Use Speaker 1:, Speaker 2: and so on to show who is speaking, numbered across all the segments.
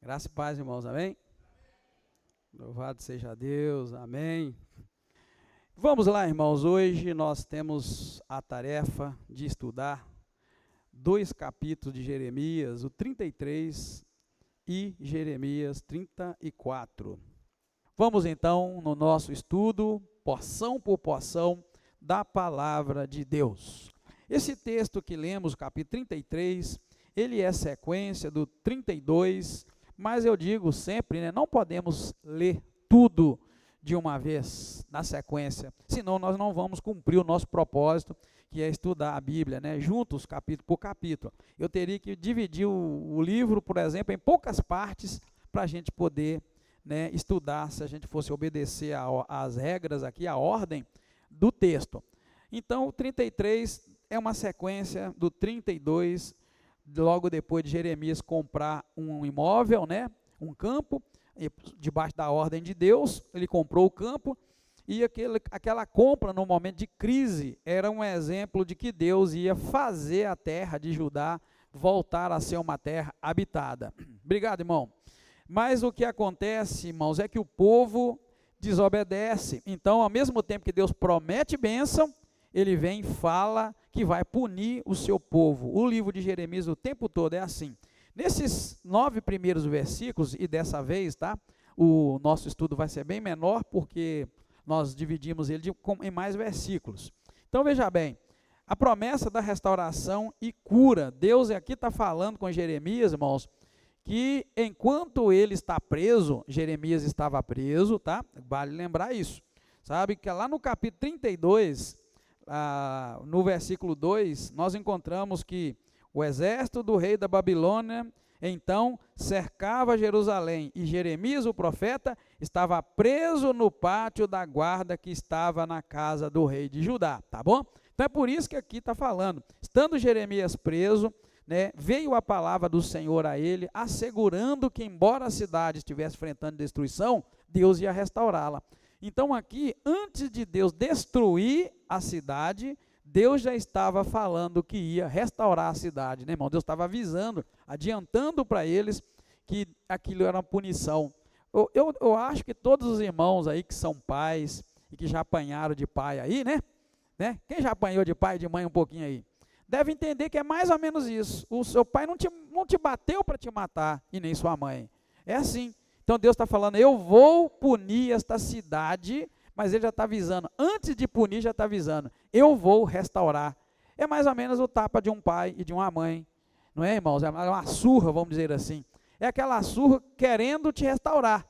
Speaker 1: Graça e paz, irmãos, amém? Louvado seja Deus, amém. Vamos lá, irmãos, hoje nós temos a tarefa de estudar dois capítulos de Jeremias, o 33 e Jeremias 34. Vamos então no nosso estudo, porção por porção, da palavra de Deus. Esse texto que lemos, o capítulo 33, ele é sequência do 32, mas eu digo sempre, não podemos ler tudo de uma vez, na sequência, senão nós não vamos cumprir o nosso propósito, que é estudar a Bíblia, juntos, capítulo por capítulo. Eu teria que dividir o livro, por exemplo, em poucas partes, para a gente poder estudar, se a gente fosse obedecer às regras aqui, a ordem do texto. Então, o 33 é uma sequência do 32, logo depois de Jeremias comprar um imóvel, um campo, debaixo da ordem de Deus, ele comprou o campo, e aquela compra no momento de crise era um exemplo de que Deus ia fazer a terra de Judá voltar a ser uma terra habitada. Obrigado, irmão. Mas o que acontece, irmãos, é que o povo desobedece. Então, ao mesmo tempo que Deus promete bênção, ele vem e fala que vai punir o seu povo. O livro de Jeremias o tempo todo é assim. Nesses 9 primeiros versículos, e dessa vez, o nosso estudo vai ser bem menor, porque nós dividimos ele em mais versículos. Então, veja bem, a promessa da restauração e cura. Deus aqui está falando com Jeremias, irmãos, que enquanto ele está preso, Jeremias estava preso, vale lembrar isso. Sabe que lá no capítulo 32, no versículo 2, nós encontramos que o exército do rei da Babilônia, então, cercava Jerusalém, e Jeremias, o profeta, estava preso no pátio da guarda que estava na casa do rei de Judá, tá bom? Então é por isso que aqui está falando, estando Jeremias preso, veio a palavra do Senhor a ele, assegurando que, embora a cidade estivesse enfrentando destruição, Deus ia restaurá-la. Então aqui, antes de Deus destruir a cidade, Deus já estava falando que ia restaurar a cidade, irmão? Deus estava avisando, adiantando para eles que aquilo era uma punição. Eu acho que todos os irmãos aí que são pais e que já apanharam de pai aí, quem já apanhou de pai e de mãe um pouquinho aí? Deve entender que é mais ou menos isso. O seu pai não te bateu para te matar, e nem sua mãe. É assim. Então Deus está falando, eu vou punir esta cidade, mas ele já está avisando, antes de punir já está avisando, eu vou restaurar. É mais ou menos o tapa de um pai e de uma mãe, não é, irmãos? É uma surra, vamos dizer assim. É aquela surra querendo te restaurar,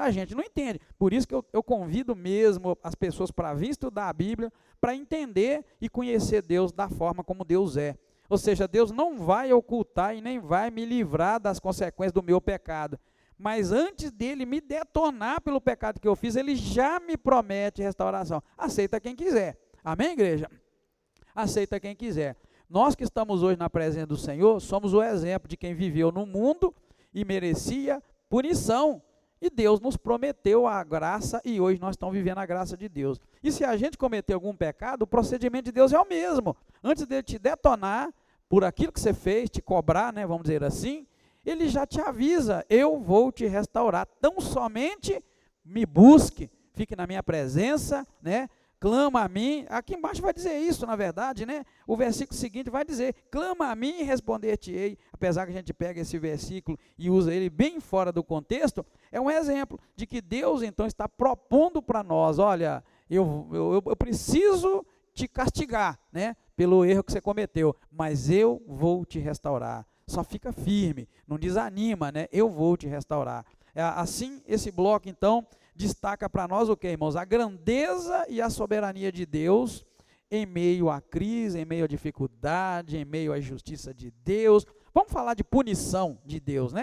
Speaker 1: A gente não entende. Por isso que eu convido mesmo as pessoas para vir estudar a Bíblia, para entender e conhecer Deus da forma como Deus é. Ou seja, Deus não vai ocultar e nem vai me livrar das consequências do meu pecado. Mas antes dele me detonar pelo pecado que eu fiz, ele já me promete restauração. Aceita quem quiser. Amém, igreja? Aceita quem quiser. Nós que estamos hoje na presença do Senhor, somos o exemplo de quem viveu no mundo e merecia punição. E Deus nos prometeu a graça e hoje nós estamos vivendo a graça de Deus. E se a gente cometer algum pecado, o procedimento de Deus é o mesmo. Antes dele te detonar por aquilo que você fez, te cobrar, vamos dizer assim, ele já te avisa, eu vou te restaurar, tão somente me busque, fique na minha presença, clama a mim, aqui embaixo vai dizer isso, na verdade, o versículo seguinte vai dizer, clama a mim e responder-te-ei, apesar que a gente pega esse versículo e usa ele bem fora do contexto, é um exemplo de que Deus então está propondo para nós, olha, eu preciso te castigar, pelo erro que você cometeu, mas eu vou te restaurar. Só fica firme, não desanima, eu vou te restaurar. Assim, esse bloco, então, destaca para nós o que, irmãos? A grandeza e a soberania de Deus em meio à crise, em meio à dificuldade, em meio à justiça de Deus. Vamos falar de punição de Deus,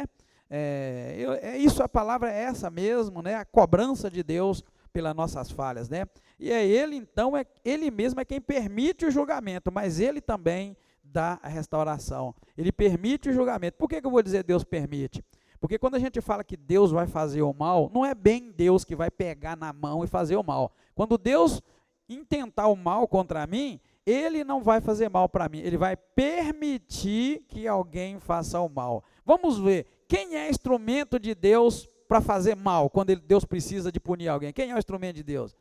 Speaker 1: isso, a palavra é essa mesmo, a cobrança de Deus pelas nossas falhas, E é ele, então, ele mesmo é quem permite o julgamento, mas ele também dá a restauração. Ele permite o julgamento. Por que eu vou dizer Deus permite? Porque quando a gente fala que Deus vai fazer o mal, não é bem Deus que vai pegar na mão e fazer o mal. Quando Deus intentar o mal contra mim, ele não vai fazer mal para mim, ele vai permitir que alguém faça o mal. Vamos ver, quem é instrumento de Deus para fazer mal, quando Deus precisa de punir alguém? Quem é o instrumento de Deus?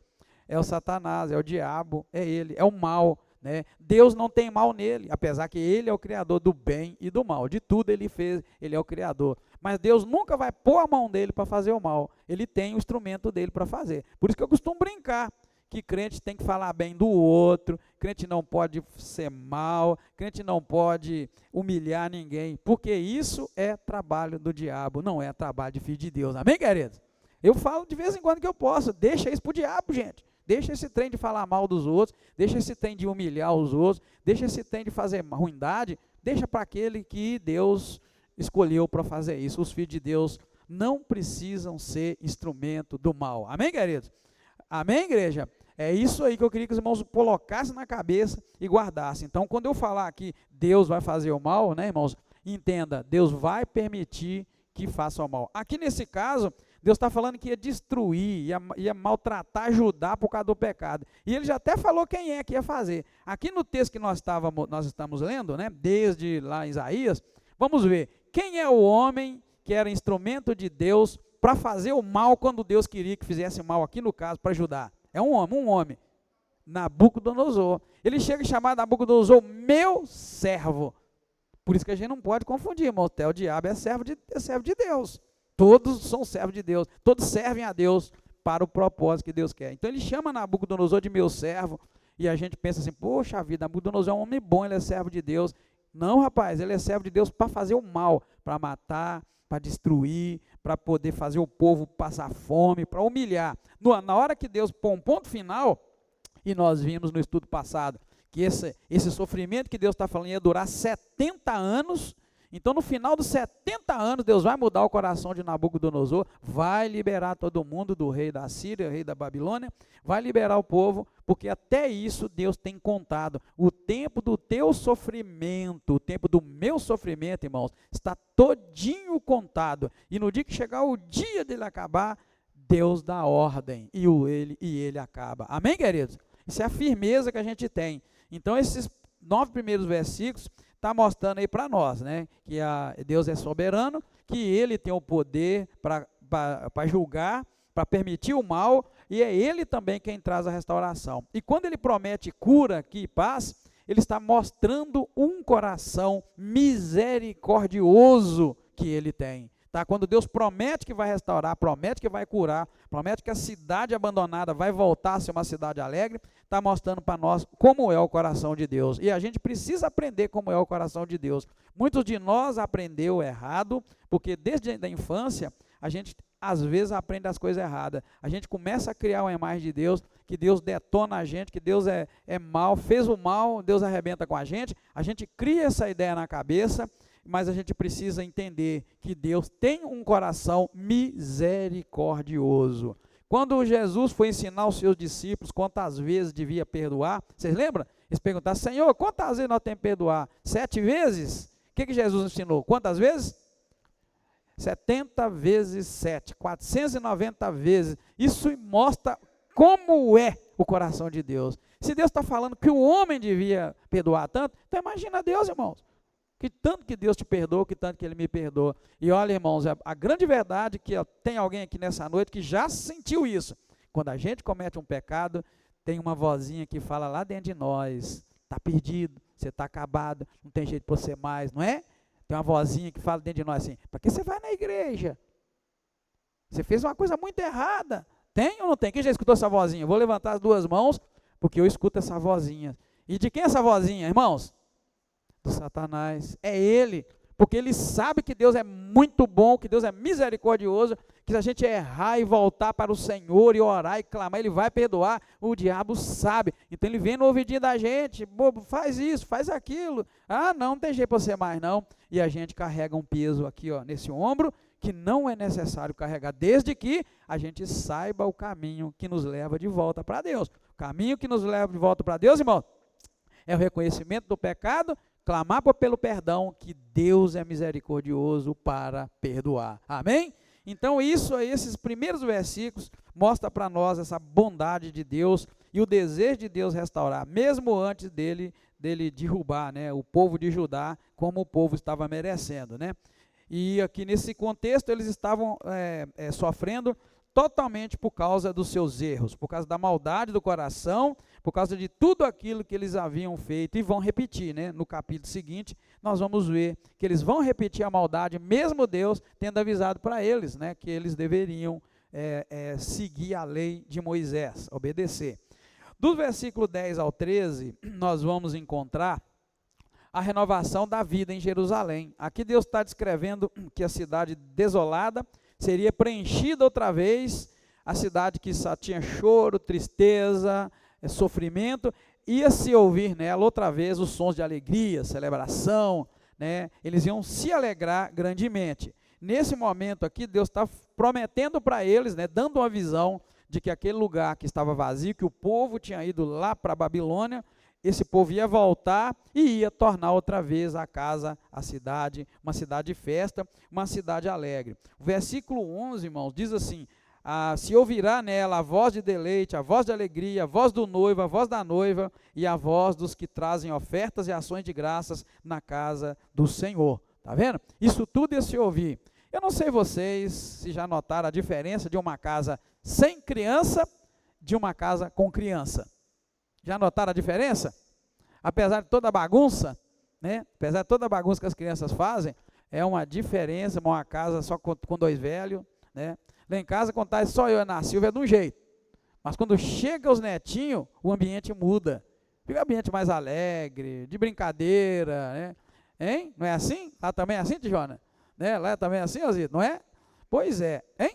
Speaker 1: É o Satanás, é o diabo, é ele, é o mal, né? Deus não tem mal nele, apesar que ele é o criador do bem e do mal, de tudo ele fez, ele é o criador. Mas Deus nunca vai pôr a mão dele para fazer o mal, ele tem o instrumento dele para fazer. Por isso que eu costumo brincar, que crente tem que falar bem do outro, crente não pode ser mal, crente não pode humilhar ninguém, porque isso é trabalho do diabo, não é trabalho de filho de Deus, amém, queridos? Eu falo de vez em quando que eu posso, deixa isso para o diabo, gente, deixa esse trem de falar mal dos outros, deixa esse trem de humilhar os outros, deixa esse trem de fazer ruindade, deixa para aquele que Deus escolheu para fazer isso. Os filhos de Deus não precisam ser instrumento do mal, amém, queridos? Amém, igreja? É isso aí que eu queria que os irmãos colocassem na cabeça e guardassem. Então, quando eu falar aqui, Deus vai fazer o mal, né, irmãos? Entenda, Deus vai permitir que faça o mal. Aqui nesse caso, Deus está falando que ia destruir, ia maltratar Judá por causa do pecado. E ele já até falou quem é que ia fazer. Aqui no texto que nós estamos lendo, né, desde lá em Isaías, vamos ver, quem é o homem que era instrumento de Deus para fazer o mal quando Deus queria que fizesse o mal, aqui no caso, para Judá? É um homem, Nabucodonosor. Ele chega a chamar Nabucodonosor meu servo. Por isso que a gente não pode confundir, irmão. Até o diabo é servo de Deus. Todos são servos de Deus. Todos servem a Deus para o propósito que Deus quer. Então ele chama Nabucodonosor de meu servo. E a gente pensa assim, poxa vida, Nabucodonosor é um homem bom, ele é servo de Deus. Não, rapaz, ele é servo de Deus para fazer o mal, para matar, para destruir, para poder fazer o povo passar fome, para humilhar. Na hora que Deus põe um ponto final, e nós vimos no estudo passado, que esse sofrimento que Deus está falando ia durar 70 anos, então no final dos 70 anos, Deus vai mudar o coração de Nabucodonosor, vai liberar todo mundo do rei da Síria, rei da Babilônia, vai liberar o povo, porque até isso Deus tem contado. O tempo do teu sofrimento, o tempo do meu sofrimento, irmãos, está todinho contado. E no dia que chegar o dia dele acabar, Deus dá ordem e ele acaba. Amém, queridos? Isso é a firmeza que a gente tem. Então, esses 9 primeiros versículos está mostrando aí para nós, né, que Deus é soberano, que ele tem o poder para julgar, para permitir o mal, e é ele também quem traz a restauração. E quando ele promete cura aqui e paz, ele está mostrando um coração misericordioso que ele tem. Tá? Quando Deus promete que vai restaurar, promete que vai curar, promete que a cidade abandonada vai voltar a ser uma cidade alegre, está mostrando para nós como é o coração de Deus. E a gente precisa aprender como é o coração de Deus. Muitos de nós aprendeu errado, porque desde a infância, a gente às vezes aprende as coisas erradas. A gente começa a criar uma imagem de Deus, que Deus detona a gente, que Deus é mal, fez o mal, Deus arrebenta com a gente cria essa ideia na cabeça, mas a gente precisa entender que Deus tem um coração misericordioso. Quando Jesus foi ensinar os seus discípulos quantas vezes devia perdoar, vocês lembram? Eles perguntaram, Senhor, quantas vezes nós temos que perdoar? 7 vezes? O que Jesus ensinou? Quantas vezes? 70 vezes 7, 490 vezes. Isso mostra como é o coração de Deus. Se Deus está falando que o homem devia perdoar tanto, então imagina Deus, irmãos. Que tanto que Deus te perdoa, que tanto que Ele me perdoa. E olha, irmãos, a grande verdade é que tem alguém aqui nessa noite que já sentiu isso. Quando a gente comete um pecado, tem uma vozinha que fala lá dentro de nós, está perdido, você está acabado, não tem jeito para você mais, não é? Tem uma vozinha que fala dentro de nós assim, para que você vai na igreja? Você fez uma coisa muito errada. Tem ou não tem? Quem já escutou essa vozinha? Eu vou levantar as 2 mãos, porque eu escuto essa vozinha. E de quem é essa vozinha, irmãos? Do Satanás. É ele, porque ele sabe que Deus é muito bom, que Deus é misericordioso, que se a gente errar e voltar para o Senhor e orar e clamar, Ele vai perdoar. O diabo sabe, então ele vem no ouvidinho da gente, bobo, faz isso, faz aquilo, não tem jeito para você mais não, e a gente carrega um peso aqui, ó, nesse ombro, que não é necessário carregar, desde que a gente saiba o caminho que nos leva de volta para Deus. O caminho que nos leva de volta para Deus, irmão, é o reconhecimento do pecado, clamar pelo perdão, que Deus é misericordioso para perdoar. Amém? Então isso aí, esses primeiros versículos, mostra para nós essa bondade de Deus, e o desejo de Deus restaurar, mesmo antes dele derrubar, né, o povo de Judá, como o povo estava merecendo, né? E aqui nesse contexto eles estavam sofrendo totalmente por causa dos seus erros, por causa da maldade do coração, por causa de tudo aquilo que eles haviam feito, e vão repetir, né? No capítulo seguinte, nós vamos ver que eles vão repetir a maldade, mesmo Deus tendo avisado para eles, né, que eles deveriam seguir a lei de Moisés, obedecer. Do versículo 10 ao 13, nós vamos encontrar a renovação da vida em Jerusalém. Aqui Deus está descrevendo que a cidade desolada seria preenchida outra vez, a cidade que só tinha choro, tristeza, sofrimento, ia se ouvir nela outra vez os sons de alegria, celebração, né? Eles iam se alegrar grandemente. Nesse momento aqui, Deus está prometendo para eles, né, dando uma visão de que aquele lugar que estava vazio, que o povo tinha ido lá para a Babilônia, esse povo ia voltar e ia tornar outra vez a casa, a cidade, uma cidade de festa, uma cidade alegre. O versículo 11, irmãos, diz assim: se ouvirá nela a voz de deleite, a voz de alegria, a voz do noivo, a voz da noiva e a voz dos que trazem ofertas e ações de graças na casa do Senhor. Está vendo? Isso tudo ia se ouvir. Eu não sei vocês se já notaram a diferença de uma casa sem criança de uma casa com criança. Já notaram a diferença? Apesar de toda a bagunça, né? Apesar de toda a bagunça que as crianças fazem, é uma diferença, uma casa só com dois velhos, né? Lá em casa, quando tá só eu e a Silvia, é de um jeito. Mas quando chega os netinhos, o ambiente muda. Fica um ambiente mais alegre, de brincadeira, né? Hein? Não é assim? Lá também é assim, Tijona? Né? Lá também é assim, Osito? Não é? Pois é. Hein?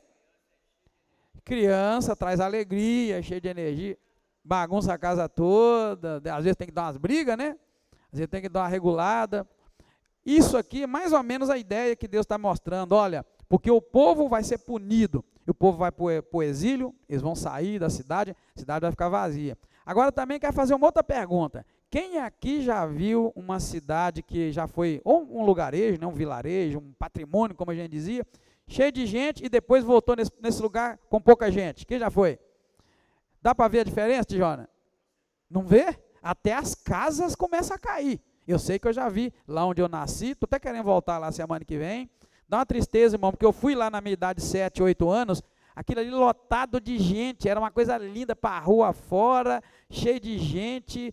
Speaker 1: Criança traz alegria, cheio de energia. Bagunça a casa toda, às vezes tem que dar umas brigas, né? Às vezes tem que dar uma regulada. Isso aqui é mais ou menos a ideia que Deus está mostrando. Olha, porque o povo vai ser punido, e o povo vai para o exílio, eles vão sair da cidade, a cidade vai ficar vazia. Agora também quero fazer uma outra pergunta. Quem aqui já viu uma cidade que já foi, ou um lugarejo, né, um vilarejo, um patrimônio, como a gente dizia, cheio de gente, e depois voltou nesse lugar com pouca gente? Quem já foi? Dá para ver a diferença, Tijona? Não vê? Até as casas começam a cair. Eu sei que eu já vi lá onde eu nasci, estou até querendo voltar lá semana que vem. Dá uma tristeza, irmão, porque eu fui lá na minha idade de 7, 8 anos, aquilo ali lotado de gente, era uma coisa linda para a rua fora, cheio de gente,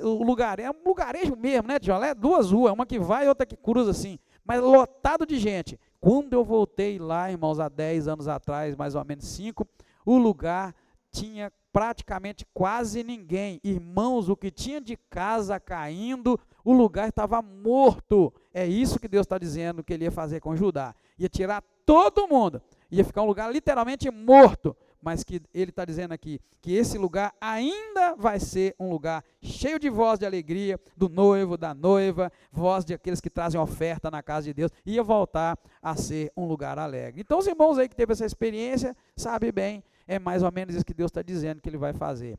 Speaker 1: o lugar, é um lugarejo mesmo, né, Tijona? É duas ruas, uma que vai e outra que cruza assim, mas lotado de gente. Quando eu voltei lá, irmãos, há 10 anos atrás, mais ou menos 5, o lugar tinha praticamente quase ninguém. Irmãos, o que tinha de casa caindo, o lugar estava morto. É isso que Deus está dizendo que ele ia fazer com Judá. Ia tirar todo mundo. Ia ficar um lugar literalmente morto. Mas que ele está dizendo aqui, que esse lugar ainda vai ser um lugar cheio de voz de alegria, do noivo, da noiva, voz de aqueles que trazem oferta na casa de Deus, ia voltar a ser um lugar alegre. Então os irmãos aí que teve essa experiência, sabe bem, é mais ou menos isso que Deus está dizendo que ele vai fazer,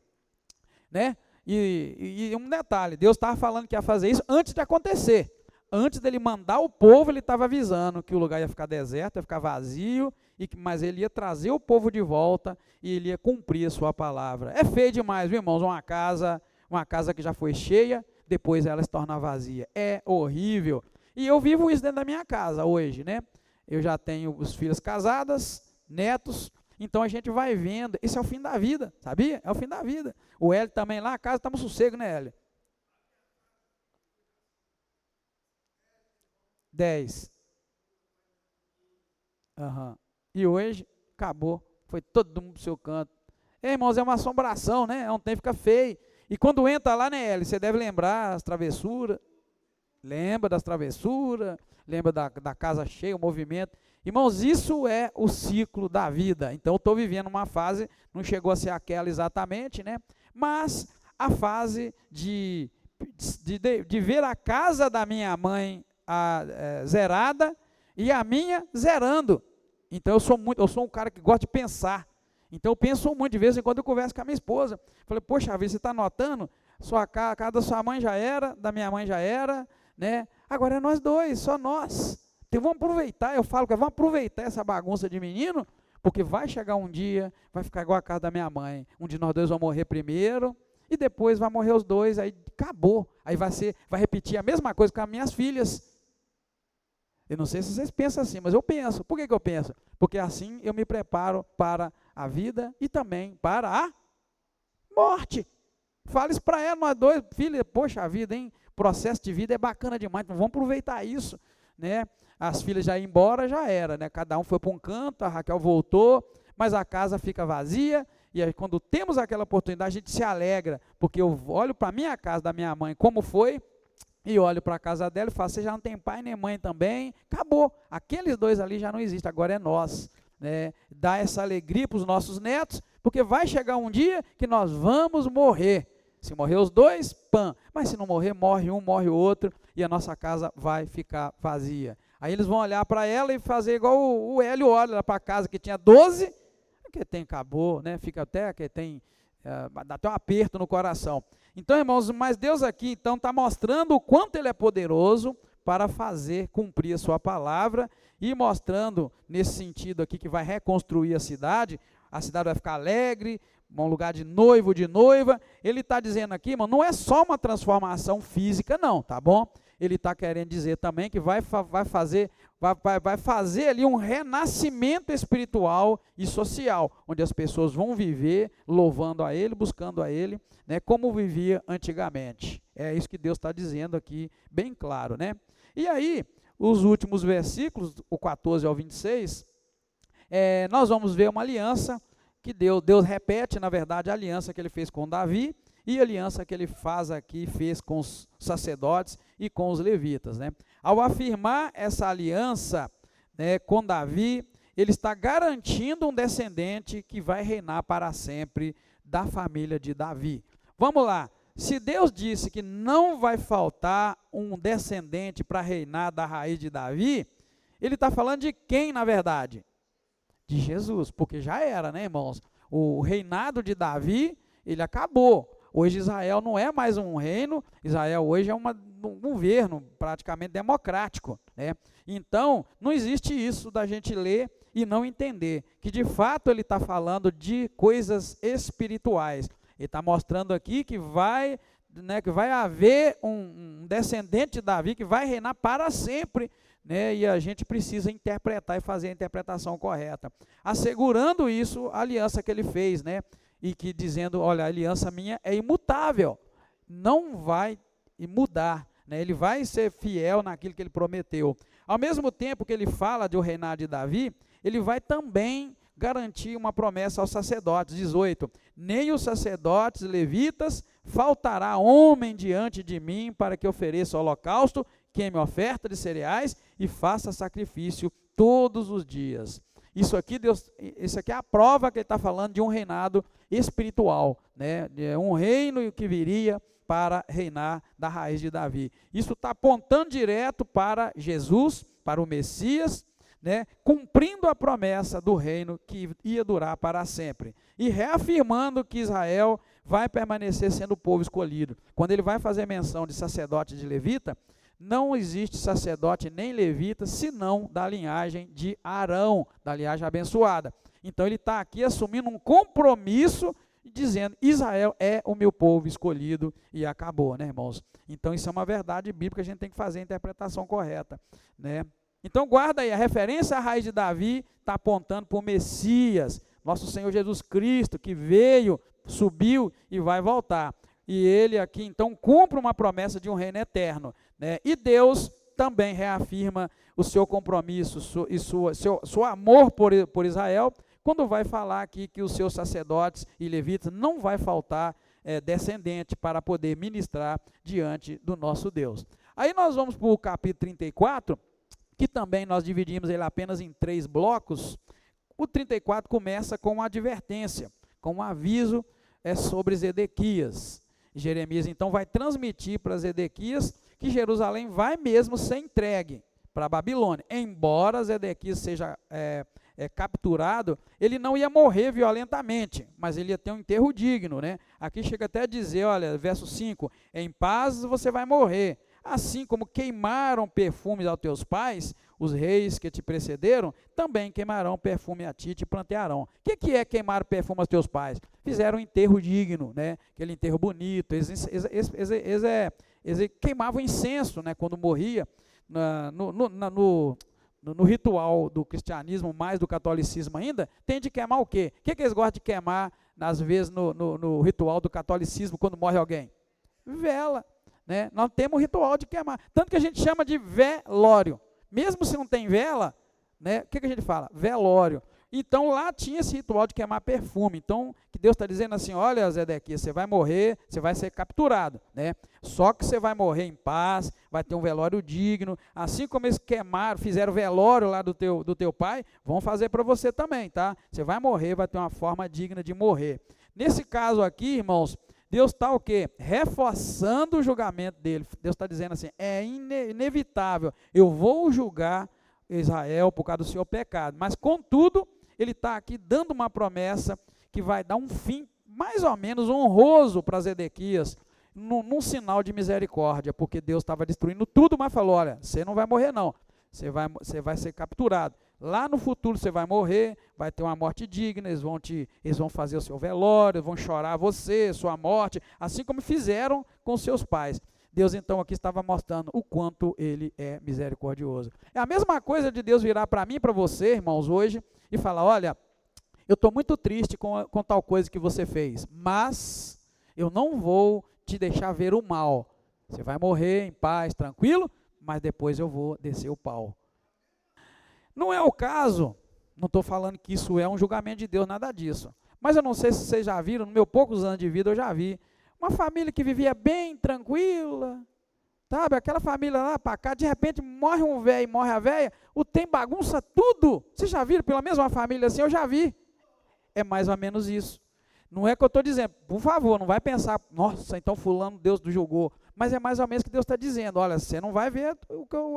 Speaker 1: né? E um detalhe, Deus estava falando que ia fazer isso antes de acontecer. Antes dele mandar o povo, ele estava avisando que o lugar ia ficar deserto, ia ficar vazio, mas ele ia trazer o povo de volta e ele ia cumprir a sua palavra. É feio demais, viu, irmãos? Uma casa que já foi cheia, depois ela se torna vazia. É horrível. E eu vivo isso dentro da minha casa hoje, né? Eu já tenho os filhos casadas, netos, então a gente vai vendo. Esse é o fim da vida, sabia? É o fim da vida. O Hélio também lá, a casa está no sossego, né, Hélio? 10. Uhum. E hoje, acabou. Foi todo mundo pro seu canto. Irmãos, é uma assombração, né? É um tempo que fica feio. E quando entra lá, né, Hélio, você deve lembrar as travessuras. Lembra das travessuras, lembra da casa cheia, o movimento. Irmãos, isso é o ciclo da vida. Então, eu estou vivendo uma fase, não chegou a ser aquela exatamente, né? Mas a fase de ver a casa da minha mãe zerada e a minha zerando. Então, eu sou um cara que gosta de pensar. Então, eu penso muito, de vez em quando eu converso com a minha esposa. Falei, poxa vida, você está notando? A casa da sua mãe já era, da minha mãe já era, né? Agora é nós dois, só nós. Então vamos aproveitar, eu falo que vamos aproveitar essa bagunça de menino, Porque vai chegar um dia, vai ficar igual a casa da minha mãe. Um de nós dois vai morrer primeiro, e depois vai morrer os dois, aí acabou. Aí vai repetir a mesma coisa com as minhas filhas. Eu não sei se vocês pensam assim, mas eu penso. Por que eu penso? Porque assim eu me preparo para a vida e também para a morte. Fala isso para ela, nós dois, filha, poxa vida, hein? Processo de vida é bacana demais, então vamos aproveitar isso, né? As filhas já iam embora, já era, né? Cada um foi para um canto, a Raquel voltou, mas a casa fica vazia, e aí quando temos aquela oportunidade, a gente se alegra, porque eu olho para a minha casa, da minha mãe, como foi, e olho para a casa dela e falo, você já não tem pai nem mãe também, acabou, aqueles dois ali já não existem, agora é nós, né? Dá essa alegria para os nossos netos, porque vai chegar um dia que nós vamos morrer. Se morrer os dois, pã, mas se não morrer, morre um, morre o outro, e a nossa casa vai ficar vazia. Aí eles vão olhar para ela e fazer igual o Hélio olha para a casa que tinha 12, que tem, acabou, né? Fica até, que tem, dá até um aperto no coração. Então, irmãos, mas Deus aqui, então, está mostrando o quanto Ele é poderoso para fazer cumprir a sua palavra, e mostrando, nesse sentido aqui, que vai reconstruir a cidade vai ficar alegre, um lugar de noivo, de noiva. Ele está dizendo aqui, irmão, não é só uma transformação física, não, tá bom? Ele está querendo dizer também que vai fazer ali um renascimento espiritual e social, onde as pessoas vão viver louvando a Ele, buscando a Ele, né, como vivia antigamente. É isso que Deus está dizendo aqui, bem claro, né? E aí, os últimos versículos, o 14 ao 26, nós vamos ver uma aliança que Deus repete, na verdade, a aliança que Ele fez com Davi, e a aliança que Ele fez com os sacerdotes e com os levitas, né? Ao afirmar essa aliança, né, com Davi, Ele está garantindo um descendente que vai reinar para sempre da família de Davi. Vamos lá, se Deus disse que não vai faltar um descendente para reinar da raiz de Davi, Ele está falando de quem, na verdade? De Jesus, porque já era, né, irmãos? O reinado de Davi, ele acabou. Hoje Israel não é mais um reino, Israel hoje é um governo praticamente democrático, né? Então, não existe isso da gente ler e não entender, que de fato ele está falando de coisas espirituais. Ele está mostrando aqui que vai haver um descendente de Davi que vai reinar para sempre, né? E a gente precisa interpretar e fazer a interpretação correta, assegurando isso, a aliança que ele fez, né? E que dizendo, olha, a aliança minha é imutável, não vai mudar, né? Ele vai ser fiel naquilo que ele prometeu. Ao mesmo tempo que ele fala do reinado de Davi, ele vai também garantir uma promessa aos sacerdotes, 18, nem os sacerdotes levitas faltará homem diante de mim para que ofereça holocausto, queime oferta de cereais e faça sacrifício todos os dias. Isso aqui é a prova que ele está falando de um reinado espiritual, né? De um reino que viria para reinar da raiz de Davi. Isso está apontando direto para Jesus, para o Messias, né? Cumprindo a promessa do reino que ia durar para sempre. E reafirmando que Israel vai permanecer sendo o povo escolhido. Quando ele vai fazer menção de sacerdote e de levita, não existe sacerdote nem levita, senão da linhagem de Arão, da linhagem abençoada. Então ele está aqui assumindo um compromisso, dizendo, Israel é o meu povo escolhido, e acabou, né, irmãos? Então isso é uma verdade bíblica, a gente tem que fazer a interpretação correta, né? Então guarda aí, a referência à raiz de Davi está apontando para o Messias, nosso Senhor Jesus Cristo, que veio, subiu e vai voltar. E ele aqui então cumpre uma promessa de um reino eterno, né? E Deus também reafirma o seu compromisso e seu amor por Israel, quando vai falar aqui que os seus sacerdotes e levitas não vai faltar descendente para poder ministrar diante do nosso Deus. Aí nós vamos para o capítulo 34, que também nós dividimos ele apenas em 3 blocos. O 34 começa com uma advertência, com um aviso sobre Zedequias. Jeremias então vai transmitir para Zedequias que Jerusalém vai mesmo ser entregue para a Babilônia. Embora Zedequias seja capturado, ele não ia morrer violentamente, mas ele ia ter um enterro digno, né? Aqui chega até a dizer, olha, verso 5, em paz você vai morrer, assim como queimaram perfumes aos teus pais, os reis que te precederam também queimarão perfume a ti e te plantearão. O que é queimar perfume aos teus pais? Fizeram um enterro digno, né? Aquele enterro bonito, eles queimavam incenso, né? Quando morria, no ritual do cristianismo, mais do catolicismo ainda, tem de queimar o quê? O que eles gostam de queimar, às vezes, no ritual do catolicismo, quando morre alguém? Vela, né? Nós temos o ritual de queimar, tanto que a gente chama de velório, mesmo se não tem vela, né? O que a gente fala? Velório. Então lá tinha esse ritual de queimar perfume. Então, que Deus está dizendo assim: olha, Zedequias, você vai morrer, você vai ser capturado, né? Só que você vai morrer em paz, vai ter um velório digno, assim como eles queimaram, fizeram velório lá do teu pai, vão fazer para você também, tá? Você vai morrer, vai ter uma forma digna de morrer. Nesse caso aqui, irmãos, Deus está o quê? Reforçando o julgamento dele. Deus está dizendo assim: é inevitável, eu vou julgar Israel por causa do seu pecado, mas contudo, ele está aqui dando uma promessa que vai dar um fim mais ou menos honroso para Zedequias, num sinal de misericórdia, porque Deus estava destruindo tudo, mas falou: olha, você não vai morrer não, você vai ser capturado, lá no futuro você vai morrer, vai ter uma morte digna, eles vão fazer o seu velório, vão chorar você, sua morte, assim como fizeram com seus pais. Deus então aqui estava mostrando o quanto ele é misericordioso. É a mesma coisa de Deus virar para mim e para você, irmãos, hoje, e falar: olha, eu estou muito triste com tal coisa que você fez, mas eu não vou te deixar ver o mal. Você vai morrer em paz, tranquilo, mas depois eu vou descer o pau. Não é o caso, não estou falando que isso é um julgamento de Deus, nada disso. Mas eu não sei se vocês já viram, nos meus poucos anos de vida eu já vi, uma família que vivia bem, tranquila, sabe? Aquela família lá para cá, de repente morre um velho e morre a velha, o trem bagunça tudo. Vocês já viram pela mesma família assim? Eu já vi. É mais ou menos isso. Não é que eu estou dizendo, por favor, não vai pensar: nossa, então fulano Deus julgou. Mas é mais ou menos o que Deus está dizendo: olha, você não vai ver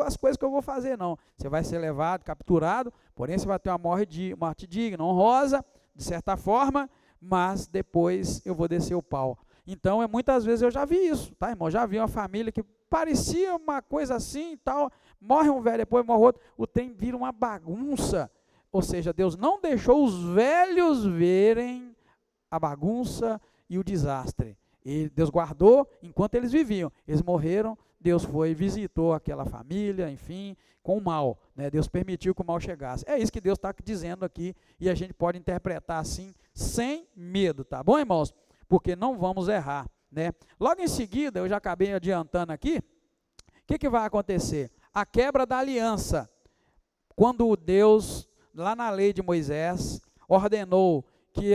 Speaker 1: as coisas que eu vou fazer, não. Você vai ser levado, capturado, porém você vai ter uma morte digna, honrosa, de certa forma, mas depois eu vou descer o pau. Então, muitas vezes eu já vi isso, tá, irmão? Já vi uma família que parecia uma coisa assim e tal, morre um velho, depois morre outro, o trem vira uma bagunça. Ou seja, Deus não deixou os velhos verem a bagunça e o desastre. E Deus guardou enquanto eles viviam. Eles morreram, Deus foi e visitou aquela família, enfim, com o mal, né? Deus permitiu que o mal chegasse. É isso que Deus está dizendo aqui, e a gente pode interpretar assim, sem medo, tá bom, irmãos? Porque não vamos errar, né? Logo em seguida, eu já acabei adiantando aqui, o que vai acontecer? A quebra da aliança, quando Deus, lá na lei de Moisés, ordenou que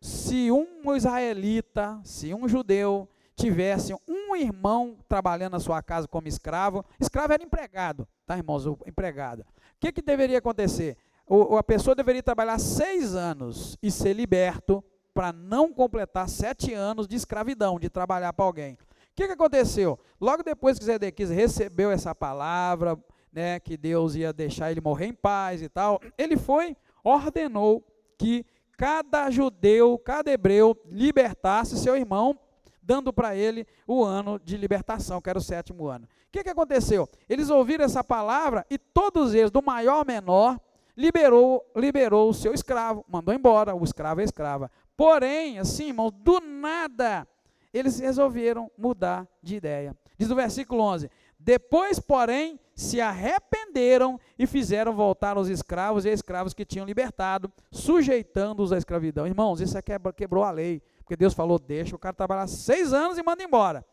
Speaker 1: se um israelita, se um judeu tivesse um irmão trabalhando na sua casa como escravo era empregado, tá, irmãos? O empregado. O que deveria acontecer? A pessoa deveria trabalhar 6 anos e ser liberto para não completar 7 anos de escravidão, de trabalhar para alguém. O que aconteceu? Logo depois que Zedequias recebeu essa palavra, né, que Deus ia deixar ele morrer em paz e tal, ele ordenou que cada judeu, cada hebreu libertasse seu irmão, dando para ele o ano de libertação, que era o 7º ano. O que aconteceu? Eles ouviram essa palavra e todos eles, do maior ao menor, liberou o seu escravo, mandou embora o escravo e a escrava. Porém, assim, irmãos, do nada, eles resolveram mudar de ideia. Diz o versículo 11: depois, porém, se arrependeram e fizeram voltar os escravos e escravos que tinham libertado, sujeitando-os à escravidão. Irmãos, isso aqui quebrou a lei, porque Deus falou: deixa o cara trabalhar 6 anos e manda embora,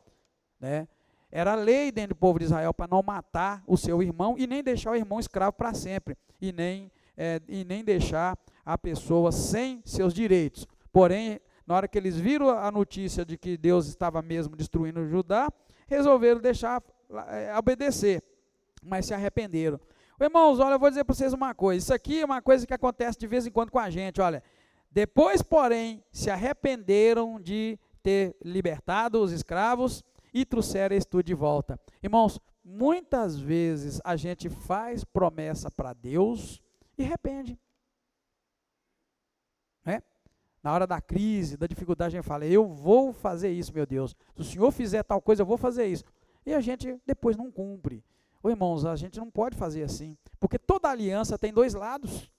Speaker 1: né? Era a lei dentro do povo de Israel para não matar o seu irmão e nem deixar o irmão escravo para sempre, e nem deixar a pessoa sem seus direitos. Porém, na hora que eles viram a notícia de que Deus estava mesmo destruindo Judá, resolveram obedecer, mas se arrependeram. Irmãos, olha, eu vou dizer para vocês uma coisa, isso aqui é uma coisa que acontece de vez em quando com a gente, olha. Depois, porém, se arrependeram de ter libertado os escravos e trouxeram isso tudo de volta. Irmãos, muitas vezes a gente faz promessa para Deus e arrepende. Né? Na hora da crise, da dificuldade, a gente fala: eu vou fazer isso, meu Deus. Se o Senhor fizer tal coisa, eu vou fazer isso. E a gente depois não cumpre. Ô, irmãos, a gente não pode fazer assim, porque toda aliança tem dois lados.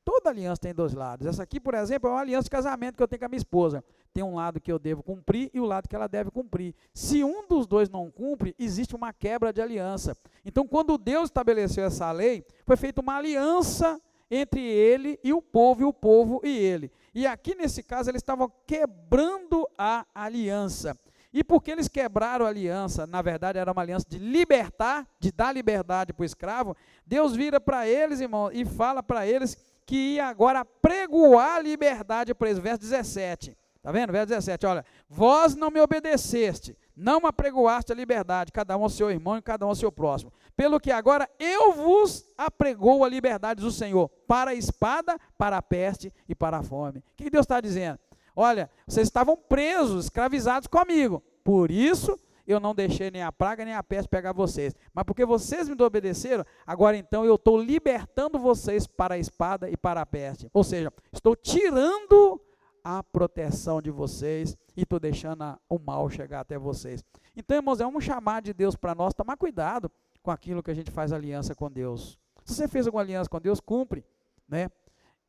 Speaker 1: Toda aliança tem dois lados. Essa aqui, por exemplo, é uma aliança de casamento que eu tenho com a minha esposa. Tem um lado que eu devo cumprir e o lado que ela deve cumprir. Se um dos dois não cumpre, existe uma quebra de aliança. Então, quando Deus estabeleceu essa lei, foi feita uma aliança entre ele e o povo e ele. E aqui, nesse caso, eles estavam quebrando a aliança. E porque eles quebraram a aliança, na verdade era uma aliança de libertar, de dar liberdade para o escravo, Deus vira para eles, irmão, e fala para eles que ia agora pregoar a liberdade para eles. Verso 17, está vendo? Verso 17, olha, vós não me obedeceste, não me apregoaste a liberdade, cada um ao seu irmão e cada um ao seu próximo, pelo que agora eu vos apregoo a liberdade do Senhor, para a espada, para a peste e para a fome. O que Deus está dizendo? Olha, vocês estavam presos, escravizados comigo, por isso eu não deixei nem a praga nem a peste pegar vocês, mas porque vocês me obedeceram, agora então eu estou libertando vocês para a espada e para a peste, ou seja, estou tirando a proteção de vocês e estou deixando o mal chegar até vocês. Então, irmãos, é um chamado de Deus para nós, tomar cuidado com aquilo que a gente faz aliança com Deus. Se você fez alguma aliança com Deus, cumpre, né?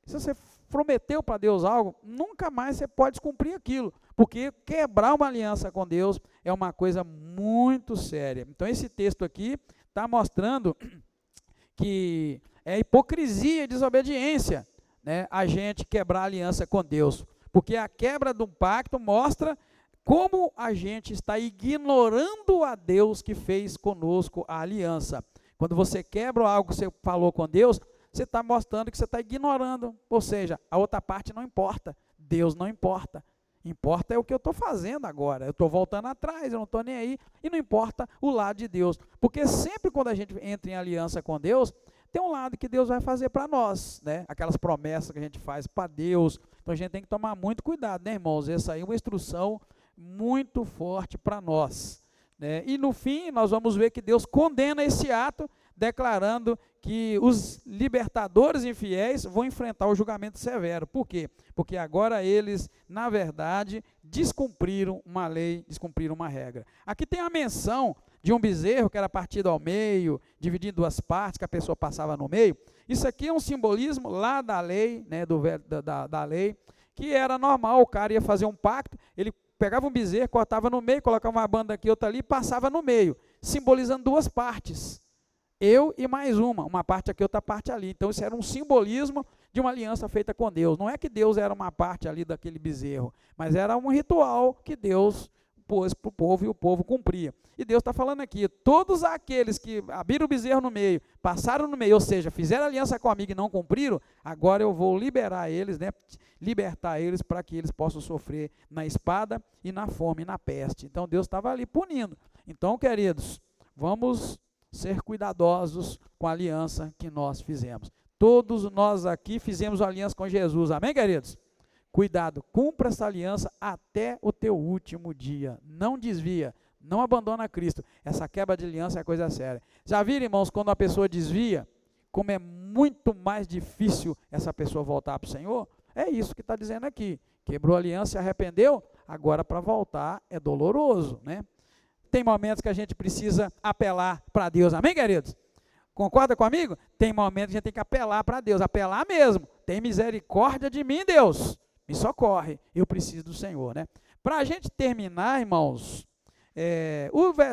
Speaker 1: Se você prometeu para Deus algo, nunca mais você pode descumprir aquilo, porque quebrar uma aliança com Deus é uma coisa muito séria. Então esse texto aqui está mostrando que é hipocrisia e desobediência, né, a gente quebrar a aliança com Deus, porque a quebra de um pacto mostra como a gente está ignorando a Deus que fez conosco a aliança. Quando você quebra algo que você falou com Deus, você está mostrando que você está ignorando, ou seja, a outra parte não importa, Deus não importa, importa é o que eu estou fazendo agora, eu estou voltando atrás, eu não estou nem aí, e não importa o lado de Deus, porque sempre quando a gente entra em aliança com Deus, tem um lado que Deus vai fazer para nós, né? Aquelas promessas que a gente faz para Deus, então a gente tem que tomar muito cuidado, né, irmãos? Essa aí é uma instrução muito forte para nós, né? E no fim, nós vamos ver que Deus condena esse ato, declarando que os libertadores infiéis vão enfrentar o julgamento severo. Por quê? Porque agora eles, na verdade, descumpriram uma lei, descumpriram uma regra. Aqui tem a menção de um bezerro que era partido ao meio, dividido em duas partes, que a pessoa passava no meio. Isso aqui é um simbolismo lá da lei, né, da lei, que era normal, o cara ia fazer um pacto, ele pegava um bezerro, cortava no meio, colocava uma banda aqui, outra ali, e passava no meio, simbolizando duas partes. Eu e mais uma parte aqui, outra parte ali. Então isso era um simbolismo de uma aliança feita com Deus. Não é que Deus era uma parte ali daquele bezerro, mas era um ritual que Deus pôs para o povo e o povo cumpria. E Deus está falando aqui, todos aqueles que abriram o bezerro no meio, passaram no meio, ou seja, fizeram aliança comigo e não cumpriram, agora eu vou liberar eles, né, libertar eles para que eles possam sofrer na espada e na fome e na peste. Então Deus estava ali punindo. Então, queridos, vamos ser cuidadosos com a aliança que nós fizemos. Todos nós aqui fizemos uma aliança com Jesus, amém, queridos? Cuidado, cumpra essa aliança até o teu último dia, não desvia, não abandona Cristo. Essa quebra de aliança é coisa séria. Já viram, irmãos, quando a pessoa desvia, como é muito mais difícil essa pessoa voltar para o Senhor? É isso que está dizendo aqui, quebrou a aliança, se arrependeu, agora para voltar é doloroso, né? Tem momentos que a gente precisa apelar para Deus, amém, queridos? Concorda comigo? Tem momentos que a gente tem que apelar para Deus, apelar mesmo. Tem misericórdia de mim, Deus, me socorre, eu preciso do Senhor, né? Para a gente terminar, irmãos,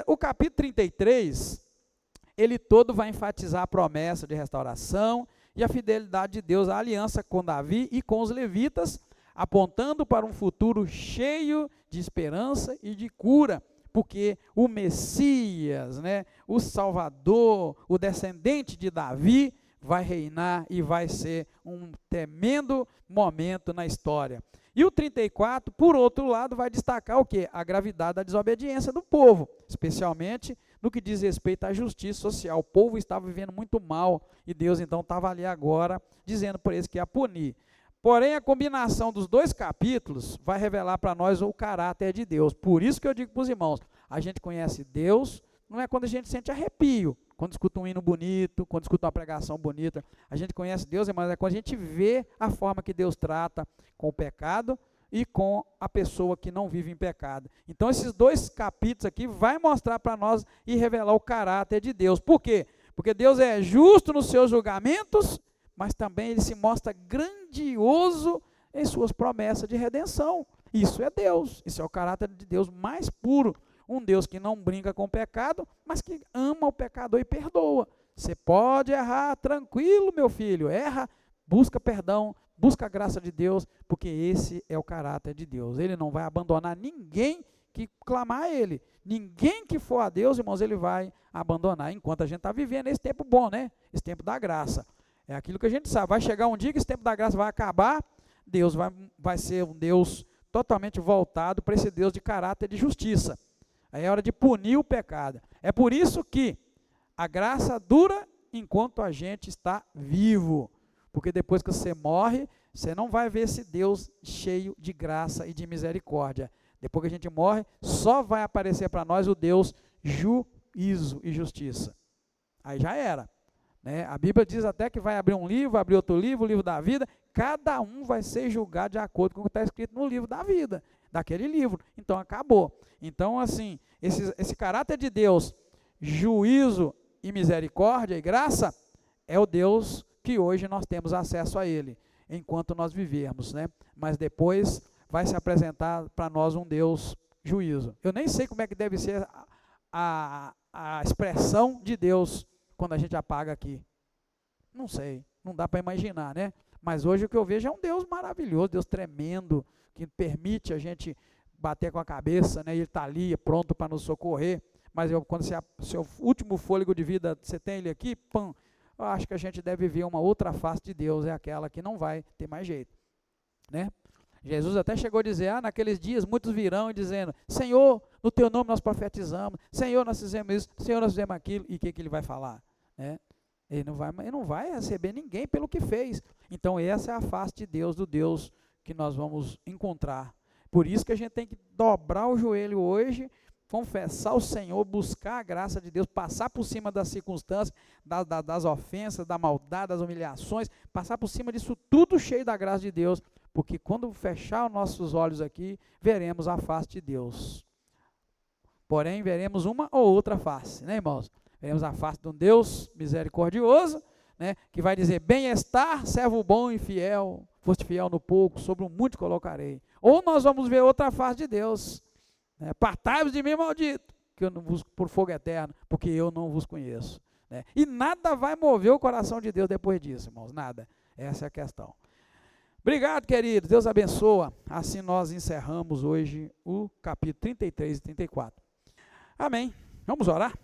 Speaker 1: o capítulo 33, ele todo vai enfatizar a promessa de restauração e a fidelidade de Deus, a aliança com Davi e com os levitas, apontando para um futuro cheio de esperança e de cura, porque o Messias, né, o Salvador, o descendente de Davi, vai reinar e vai ser um tremendo momento na história. E o 34, por outro lado, vai destacar o quê? A gravidade da desobediência do povo, especialmente no que diz respeito à justiça social. O povo estava vivendo muito mal e Deus então estava ali agora dizendo por eles que ia punir. Porém, a combinação dos dois capítulos vai revelar para nós o caráter de Deus. Por isso que eu digo para os irmãos, a gente conhece Deus, não é quando a gente sente arrepio, quando escuta um hino bonito, quando escuta uma pregação bonita. A gente conhece Deus, mas é quando a gente vê a forma que Deus trata com o pecado e com a pessoa que não vive em pecado. Então esses 2 capítulos aqui vai mostrar para nós e revelar o caráter de Deus. Por quê? Porque Deus é justo nos seus julgamentos, mas também ele se mostra grandioso em suas promessas de redenção. Isso é Deus, isso é o caráter de Deus mais puro. Um Deus que não brinca com o pecado, mas que ama o pecador e perdoa. Você pode errar, tranquilo, meu filho, erra, busca perdão, busca a graça de Deus, porque esse é o caráter de Deus. Ele não vai abandonar ninguém que clamar a Ele. Ninguém que for a Deus, irmãos, Ele vai abandonar, enquanto a gente está vivendo esse tempo bom, né? Esse tempo da graça. É aquilo que a gente sabe, vai chegar um dia que esse tempo da graça vai acabar, Deus vai ser um Deus totalmente voltado para esse Deus de caráter de justiça. Aí é hora de punir o pecado. É por isso que a graça dura enquanto a gente está vivo. Porque depois que você morre, você não vai ver esse Deus cheio de graça e de misericórdia. Depois que a gente morre, só vai aparecer para nós o Deus juízo e justiça. Aí já era. Né? A Bíblia diz até que vai abrir um livro, vai abrir outro livro, o livro da vida. Cada um vai ser julgado de acordo com o que está escrito no livro da vida, daquele livro. Então acabou. Então assim, esse caráter de Deus, juízo e misericórdia e graça, é o Deus que hoje nós temos acesso a Ele, enquanto nós vivermos, né? Mas depois vai se apresentar para nós um Deus juízo. Eu nem sei como é que deve ser a expressão de Deus quando a gente apaga aqui. Não sei, não dá para imaginar, né? Mas hoje o que eu vejo é um Deus maravilhoso, Deus tremendo, que permite a gente bater com a cabeça, né? Ele está ali, pronto para nos socorrer. Mas quando seu último fôlego de vida, você tem ele aqui, pam, eu acho que a gente deve ver uma outra face de Deus, é aquela que não vai ter mais jeito, né? Jesus até chegou a dizer, naqueles dias muitos virão dizendo, Senhor, no teu nome nós profetizamos, Senhor, nós fizemos isso, Senhor, nós fizemos aquilo, e o que ele vai falar? Né? Ele não vai receber ninguém pelo que fez. Então essa é a face de Deus, do Deus que nós vamos encontrar. Por isso que a gente tem que dobrar o joelho hoje, confessar o Senhor, buscar a graça de Deus, passar por cima das circunstâncias, das ofensas, da maldade, das humilhações, passar por cima disso tudo cheio da graça de Deus, porque quando fechar os nossos olhos aqui, veremos a face de Deus. Porém, veremos uma ou outra face, né, irmãos? Veremos a face de um Deus misericordioso, né, que vai dizer, bem-estar, servo bom e fiel, foste fiel no pouco, sobre o muito colocarei. Ou nós vamos ver outra face de Deus, né, apartai-vos de mim, maldito, que eu não vos por fogo eterno, porque eu não vos conheço. Né? E nada vai mover o coração de Deus depois disso, irmãos, nada. Essa é a questão. Obrigado, queridos, Deus abençoa. Assim nós encerramos hoje o capítulo 33 e 34. Amém. Vamos orar?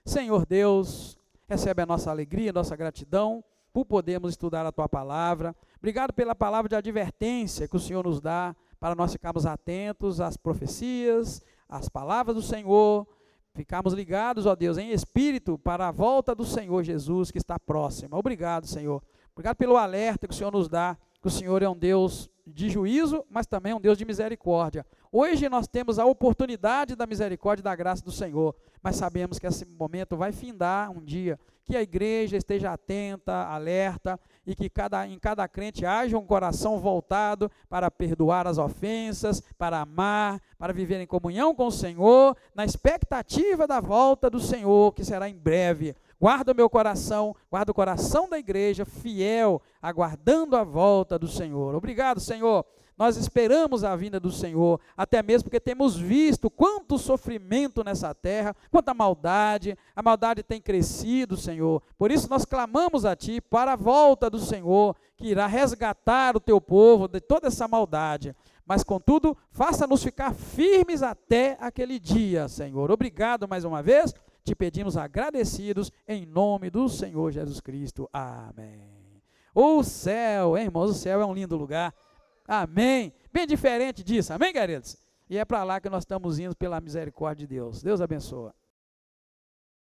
Speaker 1: Senhor Deus, recebe a nossa alegria, a nossa gratidão por podermos estudar a Tua palavra. Obrigado pela palavra de advertência que o Senhor nos dá para nós ficarmos atentos às profecias, às palavras do Senhor, ficarmos ligados, ó Deus, em espírito para a volta do Senhor Jesus que está próxima. Obrigado, Senhor. Obrigado pelo alerta que o Senhor nos dá, que o Senhor é um Deus de juízo, mas também um Deus de misericórdia. Hoje nós temos a oportunidade da misericórdia e da graça do Senhor, mas sabemos que esse momento vai findar um dia, que a igreja esteja atenta, alerta, e que em cada crente haja um coração voltado para perdoar as ofensas, para amar, para viver em comunhão com o Senhor, na expectativa da volta do Senhor, que será em breve. Guarda o meu coração, guarda o coração da igreja, fiel, aguardando a volta do Senhor. Obrigado, Senhor. Nós esperamos a vinda do Senhor, até mesmo porque temos visto quanto sofrimento nessa terra, quanta maldade, a maldade tem crescido, Senhor. Por isso nós clamamos a Ti para a volta do Senhor, que irá resgatar o Teu povo de toda essa maldade. Mas, contudo, faça-nos ficar firmes até aquele dia, Senhor. Obrigado mais uma vez, te pedimos agradecidos, em nome do Senhor Jesus Cristo. Amém. O céu, hein, irmãos, o céu é um lindo lugar. Amém. Bem diferente disso, amém, queridos? E é para lá que nós estamos indo pela misericórdia de Deus. Deus abençoa.